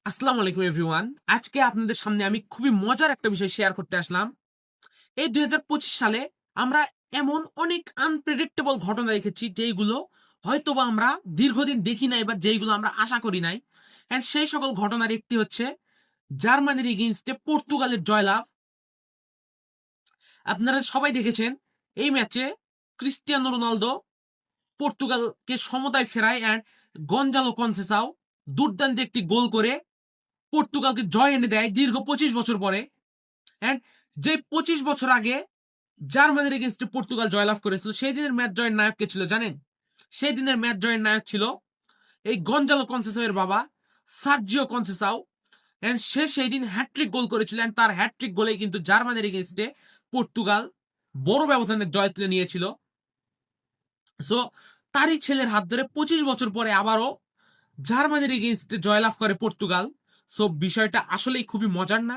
আসসালামু আলাইকুম এভরিওয়ান। আজকে আপনাদের সামনে আমি খুবই মজার একটা বিষয় শেয়ার করতে আসলাম। এই ২০২৫ সালে আমরা এমন অনেক আনপ্রেডিক্টেবল ঘটনা দেখেছি যেইগুলো হয়তোবা আমরা দীর্ঘদিন দেখি নাই বা যেইগুলো আমরা আশা করি নাই। এন্ড সেই সকল ঘটনার একটি হচ্ছে জার্মানির এগেইনস্টে পর্তুগালের জয়লাভ। আপনারা সবাই দেখেছেন এই ম্যাচে ক্রিস্টিয়ানো রোনালদো পর্তুগালকে সমতায় ফেরায় এন্ড গঞ্জালো কনসেসাও দুর্দান্ত একটি গোল করে পর্তুগালকে জয় এনে দেয় দীর্ঘ ২৫ বছর পরে। এন্ড যে ২৫ বছর আগে জার্মানির এগেনস্টে পর্তুগাল জয়লাভ করেছিল, সেই দিনের ম্যাচ জয়ের নায়ক কে ছিল জানেন? সেই দিনের ম্যাচ জয়ের নায়ক ছিল এই গঞ্জালো কনসেসাও এর বাবা সার্জিও কনসেসাও। এন্ড সে সেই দিন হ্যাট্রিক গোল করেছিল এন্ড তার হ্যাট্রিক গোলেই কিন্তু জার্মানির এগেনস্টে পর্তুগাল বড় ব্যবধানে জয় তুলে নিয়েছিল। সো তারই ছেলের হাত ধরে ২৫ বছর পরে আবারও জার্মানির এগেনস্টে জয়লাভ করে পর্তুগাল। সো বিষয়টা আসলেই খুবই মজার না?